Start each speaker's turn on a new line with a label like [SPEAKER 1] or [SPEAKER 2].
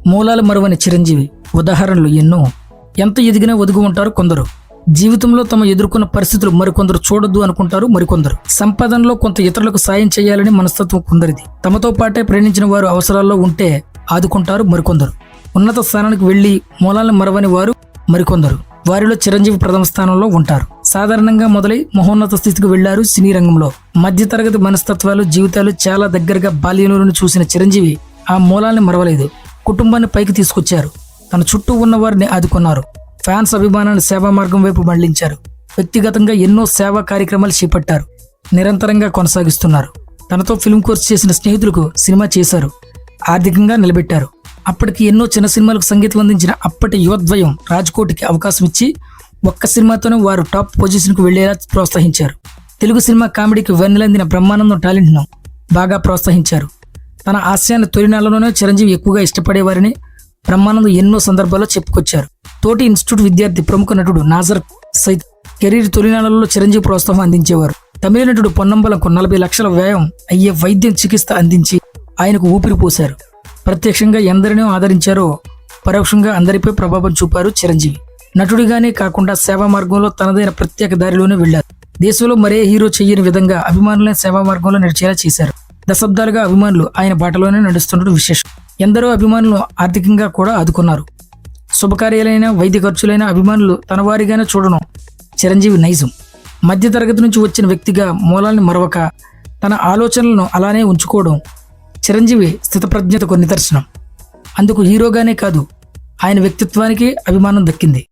[SPEAKER 1] మూలాలు మరువని చిరంజీవి ఉదాహరణలు ఎన్నో. ఎంత ఎదిగినా ఒదిగి ఉంటారు కొందరు. జీవితంలో తమ ఎదుర్కొన్న పరిస్థితులు మరికొందరు చూడొద్దు అనుకుంటారు మరికొందరు. సంపాదనలో కొంత ఇతరులకు సాయం చేయాలని మనస్తత్వం కొందరిది. తమతో పాటే ప్రేమించిన వారు అవసరాల్లో ఉంటే ఆదుకుంటారు మరికొందరు. ఉన్నత స్థానానికి వెళ్లి మూలాలను మరవని వారు మరికొందరు. వారిలో చిరంజీవి ప్రథమ స్థానంలో ఉంటారు. సాధారణంగా మొదలై మహోన్నత స్థితికి వెళ్లారు సినీ రంగంలో. మధ్యతరగతి మనస్తత్వాలు జీవితాలు చాలా దగ్గరగా బాల్యంలోనే చూసిన చిరంజీవి ఆ మూలాల్ని మరవలేదు. కుటుంబాన్ని పైకి తీసుకొచ్చారు. తన చుట్టూ ఉన్న వారిని ఆదుకున్నారు. ఫ్యాన్స్ అభిమానాన్ని సేవా మార్గం వైపు మళ్లించారు. వ్యక్తిగతంగా ఎన్నో సేవా కార్యక్రమాలు చేపట్టారు. నిరంతరంగా కొనసాగిస్తున్నారు. తనతో ఫిల్మ్ కోర్స్ చేసిన స్నేహితులకు సినిమా చేశారు. ఆర్థికంగా నిలబెట్టారు. అప్పటికి ఎన్నో చిన్న సినిమాలకు సంగీతం అందించిన అప్పటి యువద్వయం రాజ్కోట్కి అవకాశం ఇచ్చి ఒక్క సినిమాతోనే వారు టాప్ పొజిషన్కు వెళ్లేలా ప్రోత్సహించారు. తెలుగు సినిమా కామెడీకి వెన్నెలందిన బ్రహ్మానందం టాలెంట్ను బాగా ప్రోత్సహించారు. తన ఆశయాన్ని తొలినాళ్లలోనే చిరంజీవి ఎక్కువగా ఇష్టపడేవారని బ్రహ్మానందం ఎన్నో సందర్భాల్లో చెప్పుకొచ్చారు. తోటి ఇన్స్టిట్యూట్ విద్యార్థి ప్రముఖ నటుడు నాజర్ సైత్ కెరీర్ తొలినాళ్లలో చిరంజీవి ప్రోత్సాహం అందించేవారు. తమిళ నటుడు పొన్నంబలంకు 40 లక్షల వ్యయం అయ్యే వైద్యం చికిత్స అందించి ఆయనకు ఊపిరి పోశారు. ప్రత్యక్షంగా ఎందరినో ఆదరించారో పరోక్షంగా అందరిపై ప్రభావం చూపారు చిరంజీవి. నటుడిగానే కాకుండా సేవా మార్గంలో తనదైన ప్రత్యేక దారిలోనే వెళ్లారు. దేశంలో మరే హీరో చెయ్యని విధంగా అభిమానులను సేవా మార్గంలో నడిచేలా చేశారు. దశాబ్దాలుగా అభిమానులు ఆయన బాటలోనే నడుస్తుండడం విశేషం. ఎందరో అభిమానులు ఆర్థికంగా కూడా ఆదుకున్నారు. శుభకార్యాలైన వైద్య ఖర్చులైన అభిమానులు తన వారిగానే చూడడం చిరంజీవి నైజం. మధ్యతరగతి నుంచి వచ్చిన వ్యక్తిగా మూలాల్ని మరవక తన ఆలోచనలను అలానే ఉంచుకోవడం చిరంజీవి స్థితప్రజ్ఞతకు నిదర్శనం. అందుకు హీరోగానే కాదు ఆయన వ్యక్తిత్వానికి అభిమానం దక్కింది.